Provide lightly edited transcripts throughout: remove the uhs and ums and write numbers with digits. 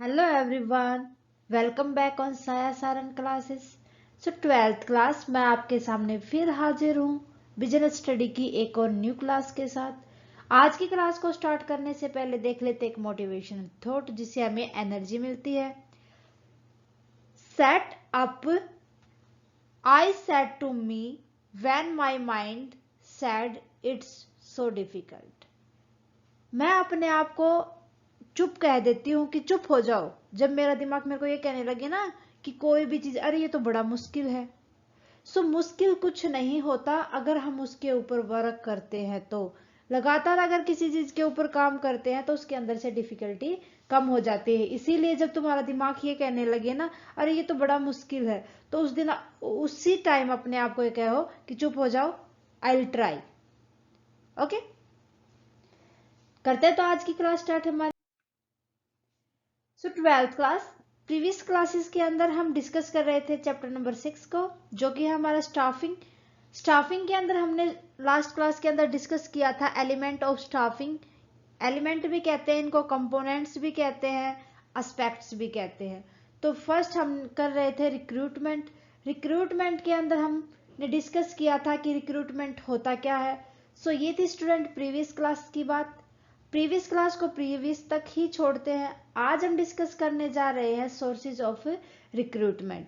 Hello everyone, welcome back on साया Saran classes. 12th class मैं आपके सामने फिर हाजिर हूँ बिजनेस स्टडी की एक और न्यू क्लास के साथ। आज की क्लास को स्टार्ट करने से पहले देख लेते एक मोटिवेशनल थॉट जिससे हमें एनर्जी मिलती है। Set up I said to me when my mind said it's so difficult. मैं अपने आप को चुप कह देती हूँ कि चुप हो जाओ जब मेरा दिमाग मेरे को ये कहने लगे ना कि कोई भी चीज अरे ये तो बड़ा मुश्किल है। सो मुश्किल कुछ नहीं होता अगर हम उसके ऊपर वर्क करते हैं तो। लगातार अगर किसी चीज के ऊपर काम करते हैं तो उसके अंदर से डिफिकल्टी कम हो जाती है। इसीलिए जब तुम्हारा दिमाग ये कहने लगे ना अरे ये तो बड़ा मुश्किल है, तो उस दिन उसी टाइम अपने आप को ये कहो कि चुप हो जाओ, आई विल ट्राई। ओके, करते हैं तो आज की क्लास स्टार्ट हमारी। सो 12th क्लास, प्रीवियस क्लासेस के अंदर हम डिस्कस कर रहे थे चैप्टर नंबर 6 को, जो कि हमारा स्टाफिंग। स्टाफिंग के अंदर हमने लास्ट क्लास के अंदर डिस्कस किया था एलिमेंट ऑफ स्टाफिंग। एलिमेंट भी कहते हैं इनको, कंपोनेंट्स भी कहते हैं, एस्पेक्ट्स भी कहते हैं। तो फर्स्ट हम कर रहे थे रिक्रूटमेंट। रिक्रूटमेंट के अंदर हमने डिस्कस किया था कि रिक्रूटमेंट होता क्या है। सो ये थी स्टूडेंट प्रीवियस क्लास की बात। प्रीवियस क्लास को प्रीवियस तक ही छोड़ते हैं। आज हम डिस्कस करने जा रहे हैं सोर्सेज ऑफ रिक्रूटमेंट।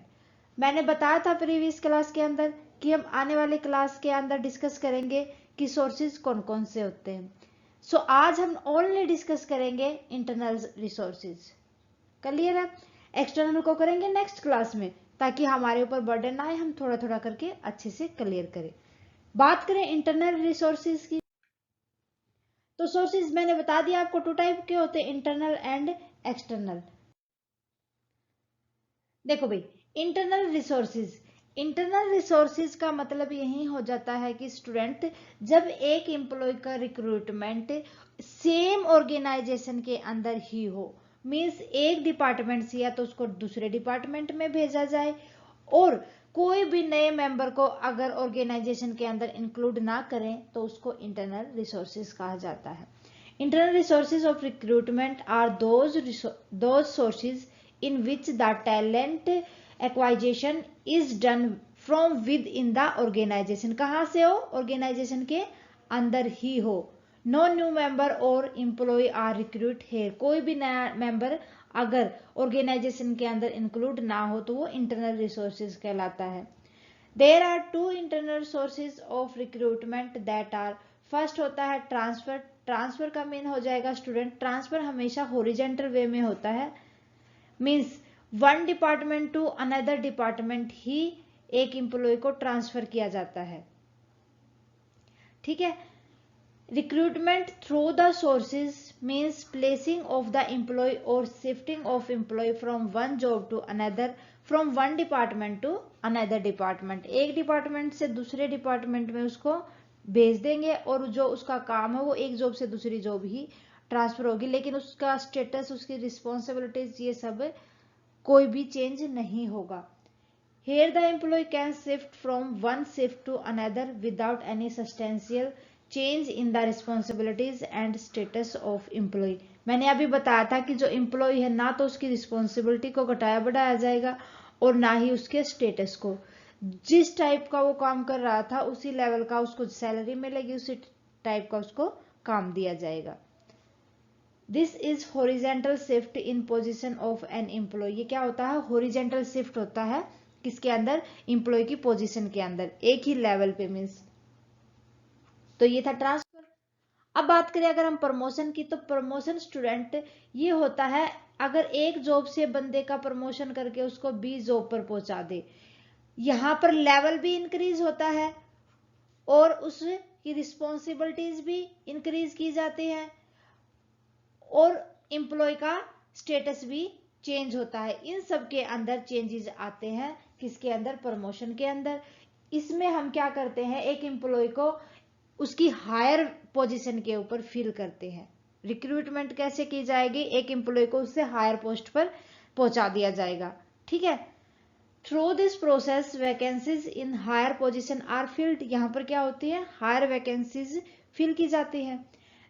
मैंने बताया था प्रीवियस क्लास के अंदर कि हम आने वाले क्लास के अंदर डिस्कस करेंगे कि सोर्सेज कौन कौन से होते हैं। सो आज हम ओनली डिस्कस करेंगे इंटरनल रिसोर्सेज। क्लियर है? एक्सटर्नल को करेंगे नेक्स्ट क्लास में ताकि हमारे ऊपर बर्डन ना आए, हम थोड़ा थोड़ा करके अच्छे से क्लियर करें। बात करें इंटरनल रिसोर्सेज की, तो सोर्सेज मैंने बता दिया आपको टू टाइप के होते हैं, इंटरनल एंड एक्सटर्नल। देखो भाई, इंटरनल रिसोर्सेज का मतलब यही हो जाता है कि स्टूडेंट जब एक एम्प्लॉय का रिक्रूटमेंट सेम ऑर्गेनाइजेशन के अंदर ही हो, मीन्स एक डिपार्टमेंट से या तो उसको दूसरे डिपार्टमेंट में भेजा जाए, और कोई भी नए मेंबर को अगर ऑर्गेनाइजेशन के अंदर इंक्लूड ना करें तो उसको इंटरनल रिसोर्सेज कहा जाता है। Internal resources of recruitment are those sources in which the talent acquisition is done from within the organization। कहाँ से हो? ऑर्गेनाइजेशन के अंदर ही हो। नो न्यू मेंबर और एम्प्लॉय आर रिक्रूट है। कोई भी नया मेंबर अगर ऑर्गेनाइजेशन के अंदर इंक्लूड ना हो तो वो इंटरनल रिसोर्सेज कहलाता है। There are two internal sources of recruitment that are, first होता है ट्रांसफर। ट्रांसफर का मीन हो जाएगा स्टूडेंट, ट्रांसफर हमेशा हॉरिजेंटल वे में होता है, means one department to another department ही एक एम्प्लॉय को ट्रांसफर किया जाता है। ठीक है। Recruitment through the sources means placing of the employee और shifting of employee from one job to another, from one department to another department. एक डिपार्टमेंट से दूसरे डिपार्टमेंट में उसको भेज देंगे और जो उसका काम है वो एक जॉब से दूसरी जॉब ही ट्रांसफर होगी, लेकिन उसका स्टेटस, उसकी रिस्पॉन्सिबिलिटीज, ये सब कोई भी चेंज नहीं होगा। Here the employee can shift from one shift to another without any substantial change in the responsibilities and status of employee। मैंने अभी बताया था कि जो एम्प्लॉय है ना तो उसकी रिस्पॉन्सिबिलिटी को घटाया बढ़ाया जाएगा और ना ही उसके स्टेटस को। जिस टाइप का वो काम कर रहा था उसी लेवल का उसको सैलरी मिलेगी, उसी टाइप का उसको काम दिया जाएगा। This is horizontal shift in position of an employee. ये क्या होता है? हॉरिजेंटल शिफ्ट होता है किसके अंदर? एम्प्लॉय की पोजीशन के अंदर, एक ही लेवल पे, मीन्स। तो ये था ट्रांसफर। अब बात करें अगर हम प्रमोशन की, तो प्रमोशन स्टूडेंट ये होता है अगर एक जॉब से बंदे का प्रमोशन करके उसको बी जॉब पर पहुंचा दे। यहां पर लेवल भी इंक्रीज होता है और उसकी रिस्पॉन्सिबिलिटीज भी इंक्रीज की जाती है और एम्प्लॉय का स्टेटस भी चेंज होता है। इन सब के अंदर चेंजेस आते हैं किसके अंदर? प्रमोशन के अंदर। इसमें हम क्या करते हैं? एक एम्प्लॉय को उसकी हायर पोजीशन के ऊपर फिल करते हैं। रिक्रूटमेंट कैसे की जाएगी? एक एम्प्लॉय को उससे हायर पोस्ट पर पहुंचा दिया जाएगा। ठीक है। Through this process vacancies in higher position are filled. यहां पर क्या होती है? हायर वैकेंसीज फिल की जाती है।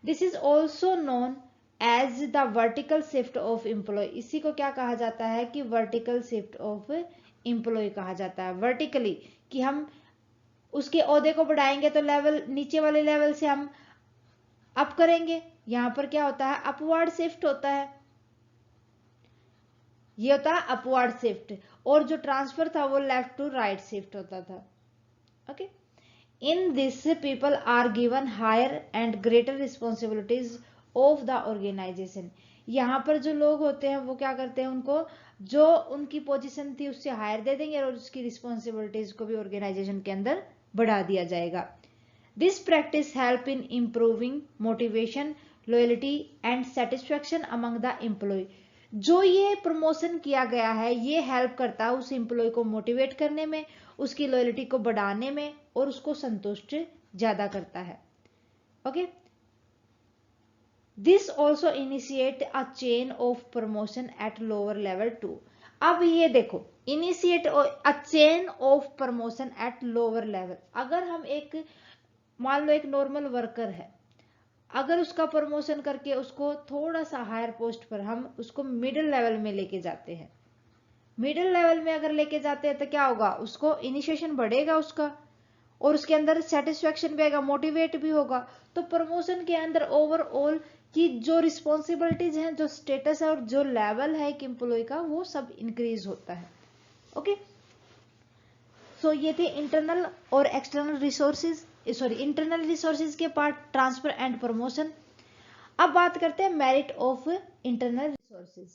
This is also known as the vertical shift of employee. इसी को क्या कहा जाता है कि वर्टिकल शिफ्ट ऑफ एम्प्लॉय कहा जाता है। वर्टिकली कि हम उसके ओहदे को बढ़ाएंगे तो लेवल नीचे वाले लेवल से हम अप करेंगे। यहां पर क्या होता है, अपवर्ड शिफ्ट होता है, ये होता है अपवर्ड शिफ्ट। और जो ट्रांसफर था वो लेफ्ट टू राइट शिफ्ट होता था। Okay, in this people are given higher and greater responsibilities of the organisation. यहाँ पर जो लोग होते हैं वो क्या करते हैं, उनको जो उनकी पोजीशन थी उससे हायर दे देंगे और उसकी रिस्पॉन्सिबिलिटीज को भी ऑर्गेनाइजेशन के अंदर बढ़ा दिया जाएगा। This practice help in improving motivation, loyalty and satisfaction among the employee. जो ये प्रमोशन किया गया है ये हेल्प करता है उस एम्प्लॉय को मोटिवेट करने में, उसकी लॉयल्टी को बढ़ाने में और उसको संतुष्ट ज्यादा करता है। Okay, this also initiate a chain of promotion at lower level too. अब ये देखो, initiate a chain of promotion at lower level. अगर हम एक मान लो एक नॉर्मल वर्कर है, अगर उसका प्रमोशन करके उसको थोड़ा सा हायर पोस्ट पर हम उसको मिडिल लेवल में लेके जाते हैं, मिडिल लेवल में अगर लेके जाते हैं तो क्या होगा, उसको इनिशिएशन बढ़ेगा उसका और उसके अंदर सेटिस्फेक्शन भी आएगा, मोटिवेट भी होगा। तो प्रमोशन के अंदर ओवरऑल की जो रिस्पॉन्सिबिलिटीज हैं, जो स्टेटस है और जो लेवल है एक एम्प्लॉय का, वो सब इंक्रीज होता है। ओके, सो ये थे इंटरनल और external resources, sorry internal resources के पार्ट, ट्रांसफर एंड प्रमोशन। अब बात करते हैं मेरिट ऑफ इंटरनल रिसोर्सेज।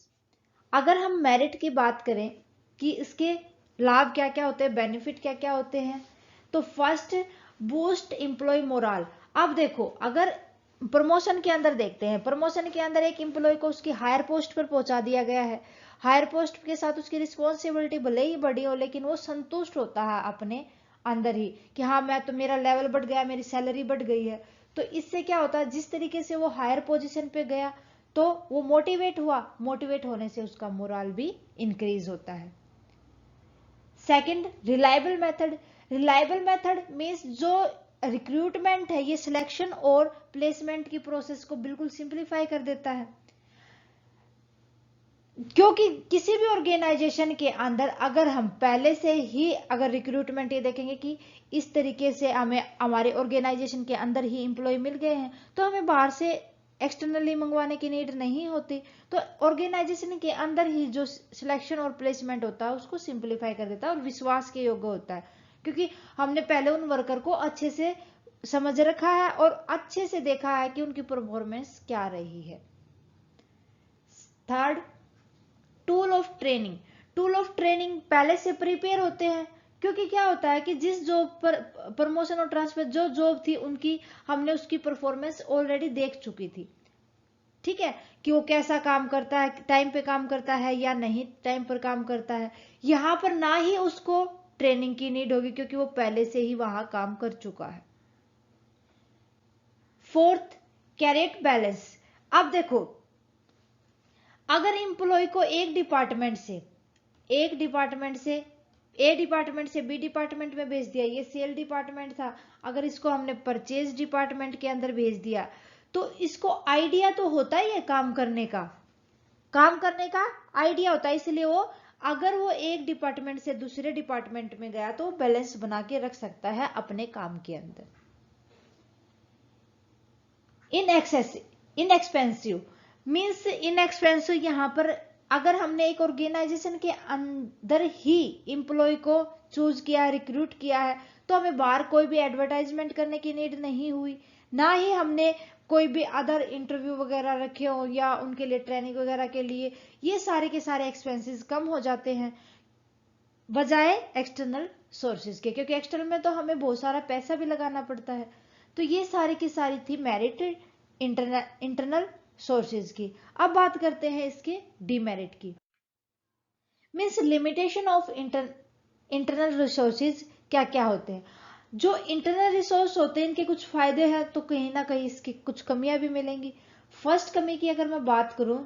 अगर हम मेरिट की बात करें कि इसके लाभ क्या क्या होते हैं, बेनिफिट क्या क्या होते हैं, तो फर्स्ट, बूस्ट एम्प्लॉय मोराल। अब देखो, अगर प्रमोशन के अंदर देखते हैं, प्रमोशन के अंदर एक एम्प्लॉय को उसकी हायर पोस्ट पर पहुंचा दिया गया है, हायर पोस्ट के साथ उसकी रिस्पॉन्सिबिलिटी भले ही बड़ी हो लेकिन वो संतुष्ट होता है अपने अंदर ही कि हाँ मैं तो, मेरा लेवल बढ़ गया, मेरी सैलरी बढ़ गई है। तो इससे क्या होता है, जिस तरीके से वो हायर पोजीशन पे गया तो वो मोटिवेट हुआ, मोटिवेट होने से उसका मोरल भी इंक्रीज होता है। Second, reliable method. Reliable method means जो रिक्रूटमेंट है ये सिलेक्शन और प्लेसमेंट की प्रोसेस को बिल्कुल सिंप्लीफाई कर देता है। क्योंकि किसी भी ऑर्गेनाइजेशन के अंदर अगर हम पहले से ही अगर रिक्रूटमेंट ये देखेंगे कि इस तरीके से हमें हमारे ऑर्गेनाइजेशन के अंदर ही एम्प्लॉय मिल गए हैं तो हमें बाहर से एक्सटर्नली मंगवाने की नीड नहीं होती। तो ऑर्गेनाइजेशन के अंदर ही जो सिलेक्शन और प्लेसमेंट होता है उसको सिंप्लीफाई कर देता है और विश्वास के योग्य होता है, क्योंकि हमने पहले उन वर्कर को अच्छे से समझ रखा है और अच्छे से देखा है कि उनकी परफॉर्मेंस क्या रही है। Third, tool of training. Tool of training पहले से प्रिपेयर होते हैं, क्योंकि क्या होता है कि जिस जॉब पर प्रमोशन और ट्रांसफर जो जॉब थी उनकी हमने उसकी परफॉर्मेंस ऑलरेडी देख चुकी थी, ठीक है, कि वो कैसा काम करता है, टाइम पे काम करता है या नहीं टाइम पर काम करता है। यहां पर ना ही उसको ट्रेनिंग की नीड होगी क्योंकि वो पहले से ही वहां काम कर चुका है। Fourth, career balance. अब देखो, अगर एम्प्लॉय को एक डिपार्टमेंट से ए डिपार्टमेंट से बी डिपार्टमेंट में भेज दिया, ये सेल डिपार्टमेंट था, अगर इसको हमने परचेज डिपार्टमेंट के अंदर भेज दिया तो इसको आइडिया तो होता ही है काम करने का आइडिया होता है, इसलिए वो अगर वो एक डिपार्टमेंट से दूसरे डिपार्टमेंट में गया तो बैलेंस बना के रख सकता है अपने काम के अंदर। इनएक्सपेंसिव मीन्स इनएक्सपेंसिव, यहां पर अगर हमने एक ऑर्गेनाइजेशन के अंदर ही एम्प्लॉय को चूज किया, रिक्रूट किया है, तो हमें बाहर कोई भी एडवर्टाइजमेंट करने की नीड नहीं हुई, ना ही हमने कोई भी अदर इंटरव्यू वगैरह रखे हो या उनके लिए ट्रेनिंग वगैरह के लिए, ये सारे के सारे एक्सपेंसेस कम हो जाते हैं बजाय एक्सटर्नल सोर्सेज के, क्योंकि एक्सटर्नल में तो हमें बहुत सारा पैसा भी लगाना पड़ता है। तो ये सारी की सारी थी मेरिट इंटरनल सोर्सेज की। अब बात करते हैं इसके डीमेरिट की, means limitation of internal resources क्या क्या होते हैं। जो इंटरनल रिसोर्स होते हैं इनके कुछ फायदे हैं तो कहीं ना कहीं इसकी कुछ कमियां भी मिलेंगी। फर्स्ट कमी की अगर मैं बात करूं,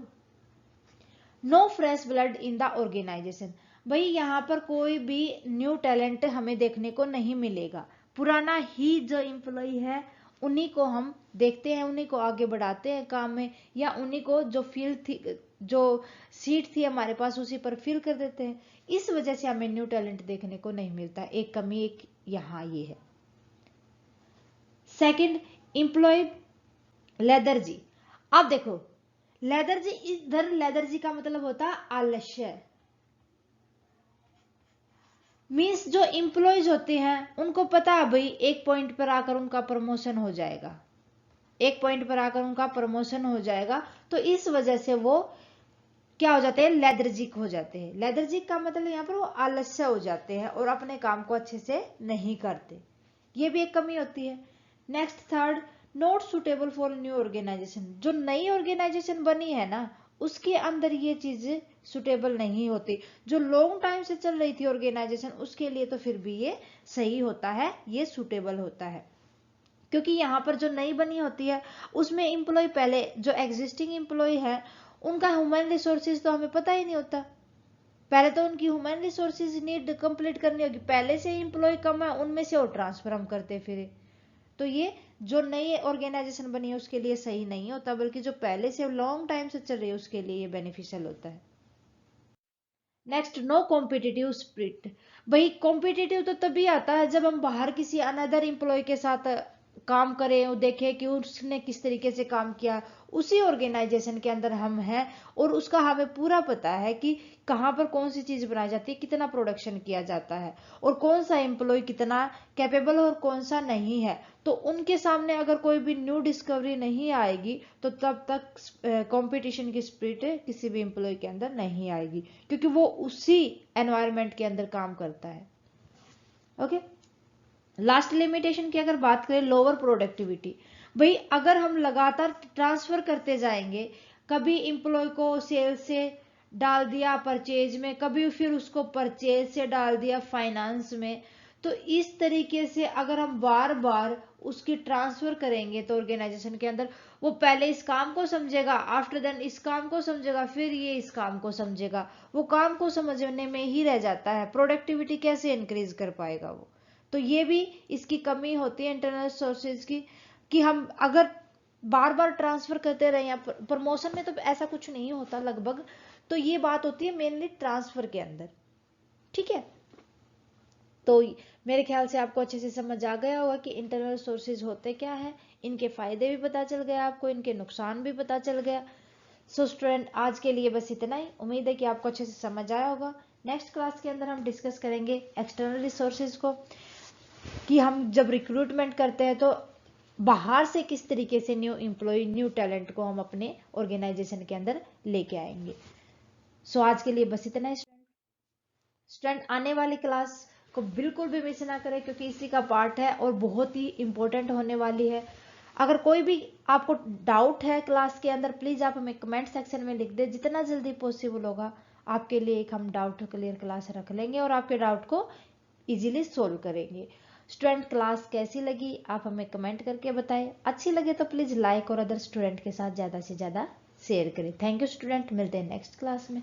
no fresh blood in the organisation. भाई यहाँ पर कोई भी न्यू टैलेंट हमें देखने को नहीं मिलेगा, पुराना ही जो एम्प्लॉय है उन्हीं को हम देखते हैं, उन्हीं को आगे बढ़ाते हैं काम में, या उन्हीं को जो फील्ड थी, जो सीट थी हमारे पास, उसी पर फिल कर देते हैं। इस वजह से हमें न्यू टैलेंट देखने को नहीं मिलता। एक कमी एक यहाँ ये है। सेकंड, एम्प्लॉय लेदर जी। अब देखो लेदर जी, इधर लेदर जी का मतलब होता है आलस्य। मीन्स जो एम्प्लॉयज होते हैं उनको पता है भाई एक पॉइंट पर आकर उनका प्रमोशन हो जाएगा, एक पॉइंट पर आकर उनका प्रमोशन हो जाएगा, तो इस वजह से वो क्या हो जाते हैं, लेदरजिक हो जाते हैं। लेदरजिक का मतलब यहाँ पर वो आलस्य हो जाते हैं और अपने काम को अच्छे से नहीं करते, ये भी एक कमी होती है। Next third, not suitable for new organisation. जो नई ऑर्गेनाइजेशन बनी है ना, उसके अंदर ये चीज सुटेबल नहीं होती। जो लॉन्ग टाइम से चल रही थी ऑर्गेनाइजेशन, उसके लिए तो फिर भी ये सही होता है, ये सुटेबल होता है। क्योंकि यहाँ पर जो नई बनी होती है उसमें एम्प्लॉय, पहले जो एग्जिस्टिंग एम्प्लॉय है उनका ह्यूमन रिसोर्सेज तो हमें पता ही नहीं होता। पहले तो उनकी ह्यूमन रिसोर्सेज नीड कंप्लीट करनी होगी, पहले से एम्प्लॉय कम है उनमें से और ट्रांसफर हम करते फिर, तो ये जो नई ऑर्गेनाइजेशन बनी है उसके लिए सही नहीं होता, बल्कि जो पहले से लॉन्ग टाइम से चल रही है उसके लिए ये बेनिफिशियल होता है। Next, no competitive spirit. भाई कॉम्पिटिटिव तो तभी आता है जब हम बाहर किसी अनदर एम्प्लॉय के साथ काम करें और देखें कि उसने किस तरीके से काम किया, उसी ऑर्गेनाइजेशन के अंदर हम हैं और उसका हमें पूरा पता है कि कहाँ पर कौन सी चीज बनाई जाती है, कितना प्रोडक्शन किया जाता है और कौन सा एम्प्लॉय कितना कैपेबल और कौन सा नहीं है। तो उनके सामने अगर कोई भी न्यू डिस्कवरी नहीं आएगी तो तब तक कंपटीशन की स्पिरिट किसी भी एम्प्लॉय के अंदर नहीं आएगी, क्योंकि वो उसी एनवायरनमेंट के अंदर काम करता है। ओके, लास्ट लिमिटेशन की अगर बात करें, लोअर प्रोडक्टिविटी। भाई अगर हम लगातार ट्रांसफर करते जाएंगे, कभी एम्प्लॉय को सेल्स से डाल दिया परचेज में, कभी फिर उसको परचेज से डाल दिया फाइनेंस में, तो इस तरीके से अगर हम बार बार उसकी ट्रांसफर करेंगे तो ऑर्गेनाइजेशन के अंदर वो पहले इस काम को समझेगा, आफ्टर देन इस काम को समझेगा, फिर ये इस काम को समझेगा, वो काम को समझने में ही रह जाता है, प्रोडक्टिविटी कैसे इंक्रीज कर पाएगा वो। तो ये भी इसकी कमी होती है इंटरनल सोर्सेज की, कि हम अगर बार बार ट्रांसफर करते रहे, या प्रमोशन में तो ऐसा कुछ नहीं होता लगभग, तो ये बात होती है मेनली ट्रांसफर के अंदर। ठीक है, तो मेरे ख्याल से आपको अच्छे से समझ आ गया होगा कि इंटरनल सोर्सेज होते क्या है, इनके फायदे भी पता चल गया आपको, इनके नुकसान भी पता चल गया। सो स्टूडेंट, आज के लिए बस इतना ही। उम्मीद है कि आपको अच्छे से समझ आया होगा। नेक्स्ट क्लास के अंदर हम डिस्कस करेंगे एक्सटर्नल रिसोर्सेज को, कि हम जब रिक्रूटमेंट करते हैं तो बाहर से किस तरीके से न्यू एम्प्लॉय, न्यू टैलेंट को हम अपने ऑर्गेनाइजेशन के अंदर लेके आएंगे। सो आज के लिए बस इतना ही। स्टूडेंट, आने वाली क्लास को बिल्कुल भी मिस ना करें, क्योंकि इसी का पार्ट है और बहुत ही इंपॉर्टेंट होने वाली है। अगर कोई भी आपको डाउट है क्लास के अंदर, प्लीज आप हमें कमेंट सेक्शन में लिख दें, जितना जल्दी पॉसिबल होगा आपके लिए एक हम डाउट क्लियर क्लास रख लेंगे और आपके डाउट को इजीली सोल्व करेंगे। स्टूडेंट, क्लास कैसी लगी आप हमें कमेंट करके बताएं। अच्छी लगे तो प्लीज लाइक और अदर स्टूडेंट के साथ ज्यादा से ज्यादा शेयर करें। थैंक यू स्टूडेंट, मिलते हैं नेक्स्ट क्लास में।